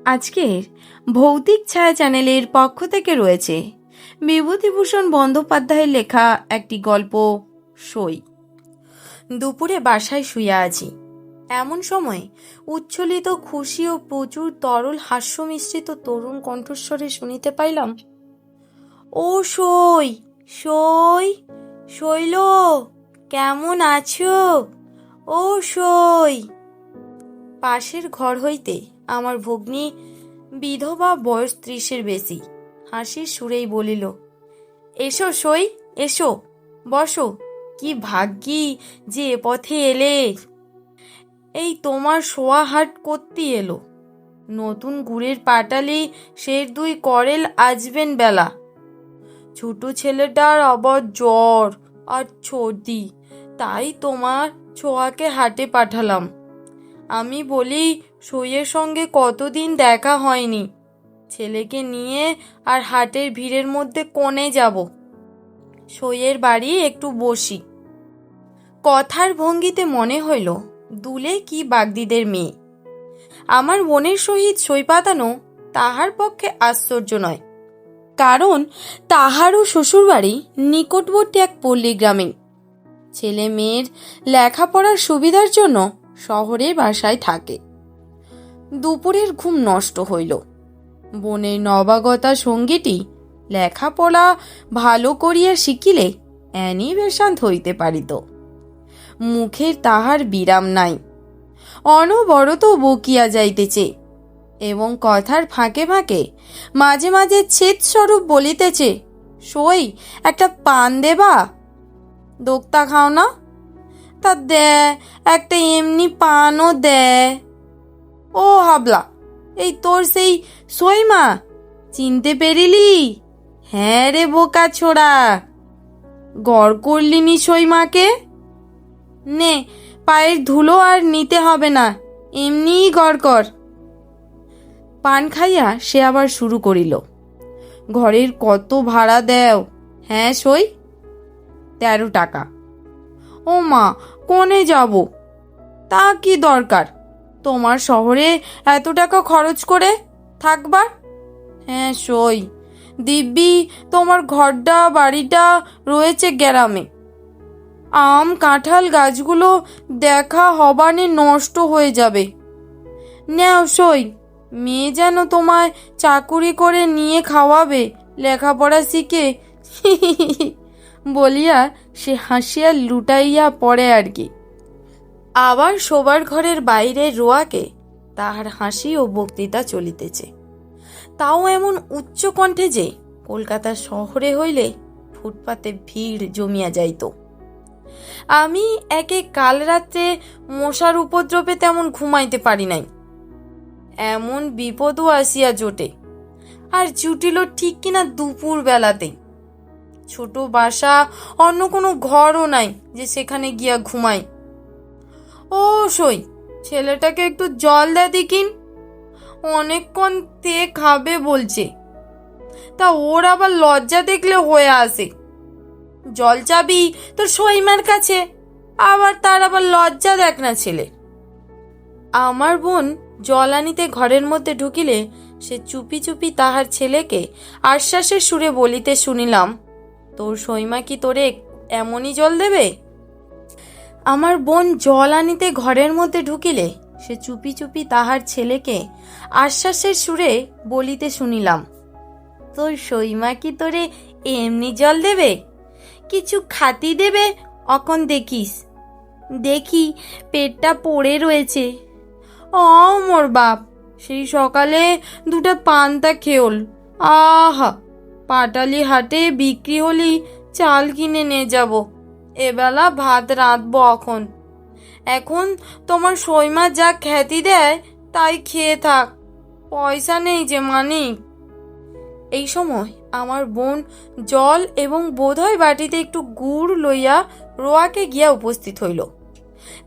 আজকের ভৌতিক ছায়া চ্যানেলের পক্ষ থেকে রয়েছে বিভূতিভূষণ বন্দ্যোপাধ্যায়ের লেখা একটি গল্প, সই। দুপুরে বাসায় শুয়ে আছি, এমন সময় উচ্ছ্বলিত খুশি ও প্রচুর তরল হাস্য মিশ্রিত তরুণ কণ্ঠস্বরে শুনিতে পাইলাম, ও সই, সই, শৈল, কেমন আছো? ও সই। পাশের ঘর হইতে আমার ভগ্নী, বিধবা, বয়স 30-এর বেশি, হাসির সুরেই বলিল, এসো সই, এসো, বসো। কি ভাগ্যি যে এ পথে এলে। এই তোমার শোয়া হাট করতে এলো। নতুন গুড়ের পাটালি সের 2 করেল আজবেন বেলা। ছোট ছেলেটার আবার জ্বর আর সর্দি, তাই তোমার ছোঁয়াকে হাটে পাঠালাম। আমি বলি, সইয়ের সঙ্গে কতদিন দেখা হয়নি, ছেলেকে নিয়ে আর হাটের ভিড়ের মধ্যে কোণে যাব, সইয়ের বাড়ি একটু বসি। কথার ভঙ্গিতে মনে হইল দুলে কি বাগদিদের মেয়ে। আমার বোনের সহিত সই পাতানো তাহার পক্ষে আশ্চর্য নয়, কারণ তাহারও শ্বশুরবাড়ি নিকটবর্তী এক পল্লী গ্রামে। ছেলে মেয়ের লেখাপড়ার সুবিধার জন্য শহরের বাসায় থাকে। দুপুরের ঘুম নষ্ট হইল। বোনের নবাগতা সঙ্গীটি লেখাপড়া ভালো করিয়া শিখিলে অ্যানি বেশান্ত হইতে পারিত। মুখের তাহার বিরাম নাই, অনবরত বকিয়া যাইতেছে এবং কথার ফাঁকে ফাঁকে মাঝে মাঝে ছেদস্বরূপ বলিতেছে, সই, একটা পান দেবা? দোক্তা খাও না? তা দে, একটা এমনি পানও দে। ও হাবলা, এই তোর সেই সই মা, চিনতে পেরিলি? হ্যাঁ রে বোকা ছোড়া, গড় করলিনি সই মাকে? নে, পায়ের ধুলো আর নিতে হবে না, এমনিই গড় কর। পান খাইয়া সে আবার শুরু করিল, ঘরের কত ভাড়া দেও? হ্যাঁ সই, 13 টাকা। ও মা, কোনে যাব? তা কি দরকার তোমার শহরে এত টাকা খরচ করে থাকবার? হ্যাঁ সই, দিব্যি তোমার ঘরটা বাড়িটা রয়েছে গ্রামে। আম কাঁঠাল গাছগুলো দেখা হবানে নষ্ট হয়ে যাবে। নেও সই, মেয়ে যেন তোমায় চাকুরি করে নিয়ে খাওয়াবে, লেখাপড়া শিখে বলিয়া সে হাসিয়া লুটাইয়া পড়ে আর কি। আবার শোবার ঘরের বাইরে রোয়াকে তাহার হাসি ও বক্তৃতা চলিতেছে, তাও এমন উচ্চ কণ্ঠে যে কলকাতা শহরে হইলে ফুটপাতে ভিড় জমিয়া যাইত। আমি একে কাল রাত্রে মশার উপদ্রবে তেমন ঘুমাইতে পারি নাই, এমন বিপদও আসিয়া জোটে। আর জুটিল ঠিক কিনা দুপুর বেলাতে। ছোট বাসা, অন্য কোনো ঘরও নাই যে সেখানে গিয়া ঘুমাই। ও সই, ছেলেটাকে একটু জল দে দিকিন, অনেকক্ষণ তে খাবে বলছে। তা ওর আবার লজ্জা দেখলে হয়ে আসে। জল চাবি তোর সইমার কাছে, আবার তার আবার লজ্জা দেখ না ছেলে। আমার বোন জল আনিতে ঘরের মধ্যে ঢুকিলে সে চুপি চুপি তাহার ছেলেকে আশ্বাসের সুরে বলিতে শুনিলাম, তোর সইমা কি তোরে এমনই জল দেবে? আমার বোন জল আনিতে ঘরের মধ্যে ঢুকিলে সে চুপি চুপি তাহার ছেলেকে আশ্বাসের সুরে বলিতে শুনিলাম, তোর সইমা কি তোরে এমনি জল দেবে? কিছু খাতি দেবে অখন দেখিস। দেখি পেটটা পড়ে রয়েছে। মোর বাপ সেই সকালে 2টা পান্তা খেওল। আহা, পাটালি হাটে বিক্রি হলি চাল কিনে নিয়ে যাব, এবেলা ভাত রাঁধবো। এখন তোমার সইমা যা খ্যাতি দেয় তাই খেয়ে থাক, পয়সা নেই যে মানিক। এই সময় আমার বোন জল এবং বোধহয় বাটিতে একটু গুড় লইয়া রোয়াকে গিয়া উপস্থিত হইল,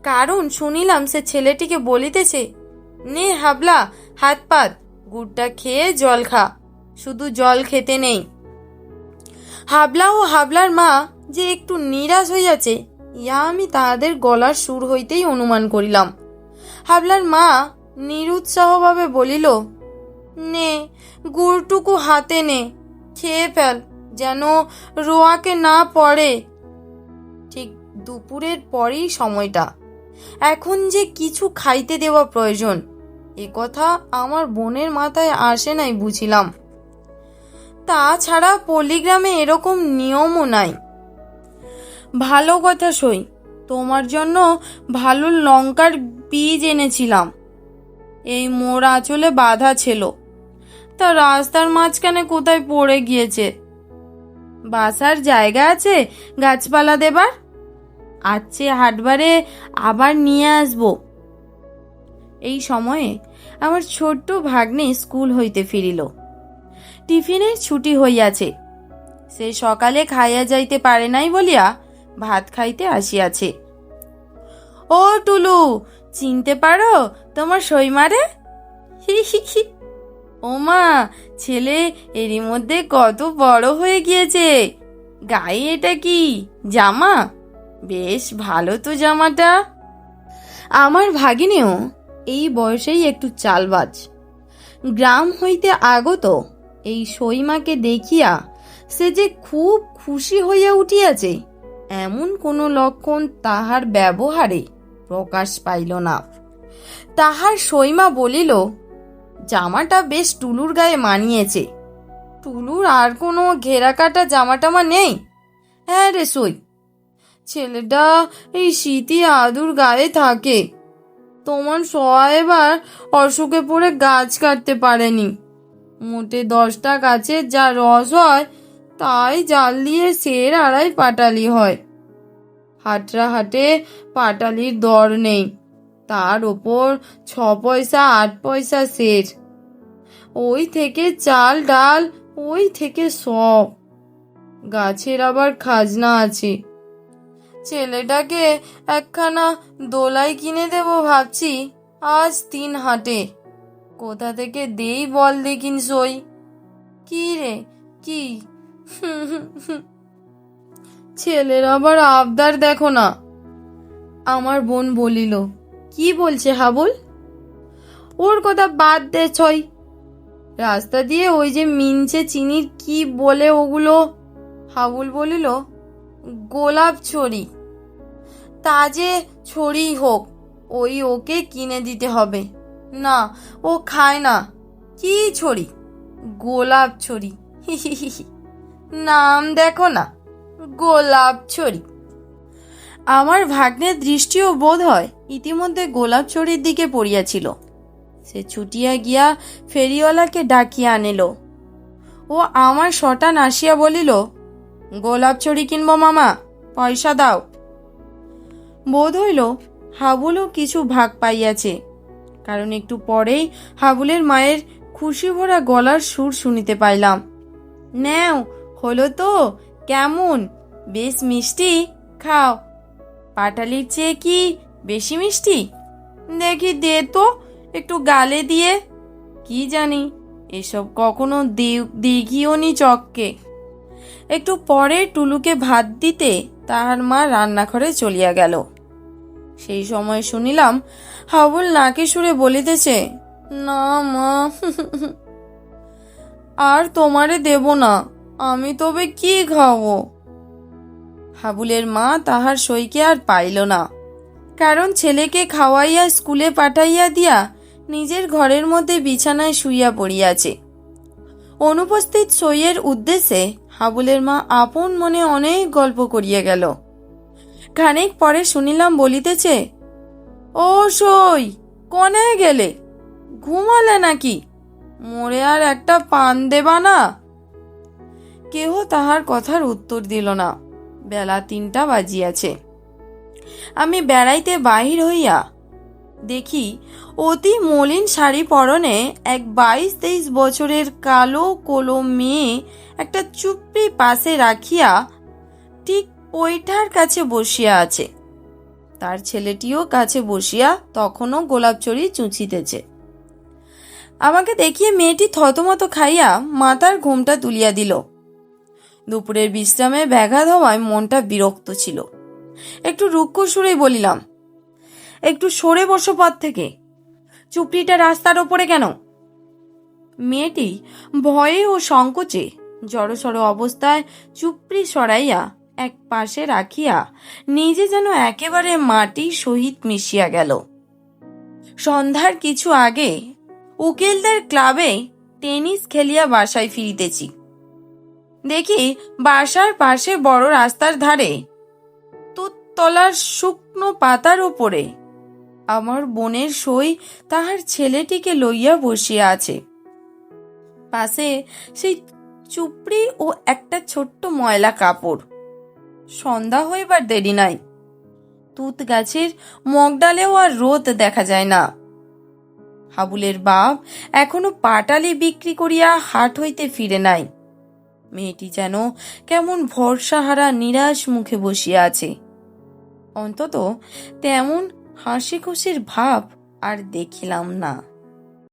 কারণ শুনিলাম সে ছেলেটিকে বলিতেছে, নে হাবলা, হাত পাত, গুড়টা খেয়ে জল খা, শুধু জল খেতে নেই। হাবলা ও হাবলার মা যে একটু নিরাশ হইয়াছে, ইয়া আমি তাহাদের গলার সুর হইতেই অনুমান করিলাম। হাবলার মা নিরুৎসাহভাবে বলিল, নে, গুড়টুকু হাতে নে, খেয়ে ফেল, যেন রোয়াকে না পড়ে। ঠিক দুপুরের পরেই সময়টা। এখন যে কিছু খাইতে দেওয়া প্রয়োজন, এ কথা আমার বোনের মাথায় আসে নাই বুঝিলাম। তাছাড়া পল্লীগ্রামে এরকম নিয়মও নাই। ভালো কথা সই, তোমার জন্য ভালো লঙ্কার বীজ এনেছিলাম। এই মোর আঁচলে বাঁধা ছিল, তা রাস্তার মাঝখানে কোথায় পড়ে গিয়েছে। বাসার জায়গা আছে গাছপালা দেবার? আছে, হাটবারে আবার নিয়ে আসবো। এই সময়ে আমার ছোট্ট ভাগ্নে স্কুল হইতে ফিরিল। টিফিনের ছুটি হইয়াছে। সে সকালে খাইয়া যাইতে পারে নাই বলিয়া ভাত খাইতে আসিয়াছে। ও টুলু, চিনতে পারো তোমার সইমারে? হি হি হি। ও মা, ছেলে এরই মধ্যে কত বড় হয়ে গিয়েছে। গায়ে এটা কি জামা? বেশ ভালো তো জামাটা। আমার ভাগিনেও এই বয়সেই একটু চালবাজ। গ্রাম হইতে আগত এই সইমাকে দেখিয়া সে যে খুব খুশি হইয়া উঠিয়াছে, এমন কোনো লক্ষণ তাহার ব্যবহারে প্রকাশ পাইল না। তাহার সইমা বলিল, জামাটা বেশ টুলুর গায়ে মানিয়েছে। টুলুর আর কোনো ঘেরা কাটা জামাটামা নেই? হ্যাঁ রে সই, ছেলেটা এই শীতই আদুর গায়ে থাকে। তোমার এবার অসুখে পড়ে গাছ কাটতে পারেনি। মোটে 10টা গাছের যা রস হয়, তাই জাল দিয়ে সের 2.5 পাটালি হয়। হাটরা হাটে পাটালির দর নেই, তার ওপর 6 পয়সা 8 পয়সা সের। ওই থেকে চাল ডাল, ওই থেকে সব। গাছের আবার খাজনা আছে। ছেলেটাকে একখানা দোলাই কিনে দেব ভাবছি আজ 3 হাটে। কোথা থেকে দেই বল দেখিন সই? কি রে, কি? ছেলের আবার আবদার দেখো না। আমার বোন বলিল, কি বলছে হাবুল? ওর কথা বাদ দে ছই। রাস্তা দিয়ে ওই যে মিনচে চিনির কি বলে ওগুলো? হাবুল বলিল, গোলাপ ছড়ি। তা যে ছড়ি হোক, ওই ওকে কিনে দিতে হবে। না, ও খায় না। কি ছড়ি? গোলাপ ছড়ি। নাম দেখো না, গোলাপ ছড়ি। আমার ভাগ্নের দৃষ্টিও বোধ হয় ইতিমধ্যে গোলাপ ছড়ির দিকে পড়িয়াছিল। সে ছুটিয়া গিয়া ফেরিওয়ালাকে ডাকিয়া আনিল। ও আমার শটান আসিয়া বলিল, গোলাপ ছড়ি কিনবো মামা, পয়সা দাও। বোধ হইল হাবুলও কিছু ভাগ পাইয়াছে, কারণ একটু পরেই হাবুলের মায়ের খুশি ভরা গলার সুর শুনিতে পাইলাম। নেও, হলো তো? কেমন? বেশ মিষ্টি, খাও। পাটালির চেয়ে কি বেশি মিষ্টি? দেখি দে তো, একটু গালে দিয়ে। কি জানি, এসব কখনো দেখিও নি চককে। একটু পরে টুলুকে ভাত দিতে তাহার মা রান্নাঘরে চলিয়া গেল। সেই সময় শুনিলাম হাবুল নাকে সুরে বলিতেছে, না মা, আর তোমারে দেব না, আমি তবে কি খাবো? হাবুলের মা তাহার সইকে আর পাইল না, কারণ ছেলেকে খাওয়াইয়া স্কুলে পাঠাইয়া দিয়া নিজের ঘরের মধ্যে বিছানায় শুইয়া পড়িয়াছে। অনুপস্থিত সইয়ের উদ্দেশ্যে হাবুলের মা আপন মনে অনেক গল্প করিয়া গেল। খানিক পরে শুনিলাম বলিতেছে, ও সই, কনে গেলে? ঘুমালে নাকি? মোরে আর একটা পান দেবা না? কেহ তাহার কথার উত্তর দিল না। বেলা 3টা বাজিয়াছে। আমি বেড়াইতে বাহির হইয়া দেখি অতি মলিন শাড়ি পরনে এক 22-23 বছরের কালো কলম মেয়ে একটা চুপড়ি পাশে রাখিয়া ঠিক ওইটার কাছে বসিয়া আছে। তার ছেলেটিও কাছে বসিয়া তখনও গোলাপচড়ি চুঁচিতেছে। আমাকে দেখিয়ে মেয়েটি থতমত খাইয়া মাথার ঘোমটা তুলিয়া দিল। দুপুরের বিশ্রামে ব্যাঘাত হওয়ায় মনটা বিরক্ত ছিল। একটু রুক্ষ সুরেই বলিলাম, একটু সরে বসো পথ থেকে। চুপড়িটা রাস্তার ওপরে কেন? মেয়েটি ভয়ে ও সংকোচে জড়সড় অবস্থায় চুপড়ি সরাইয়া এক পাশে রাখিয়া নিজে যেন একেবারে মাটির সহিত মিশিয়া গেল। সন্ধ্যার কিছু আগে উকিলদের ক্লাবে টেনিস খেলিয়া বাসায় ফিরিতেছি, দেখি বাসার পাশে বড় রাস্তার ধারে তুততলার শুকনো পাতার উপরে আমার বোনের সই তাহার ছেলেটিকে লইয়া বসিয়া আছে। পাশে সেই চুপড়ি ও একটা ছোট্ট ময়লা কাপড়। সন্ধ্যা হইবার দেরি নাই। তুত গাছের মগডালেও আর রোদ দেখা যায় না। হাবুলের বাপ এখনো পাটালি বিক্রি করিয়া হাট হইতে ফিরে নাই। মেয়েটি যেন কেমন ভরসাহারা নিরাশ মুখে বসিয়া আছে। অন্তত তেমন হাসি খুশির ভাব আর দেখিলাম না।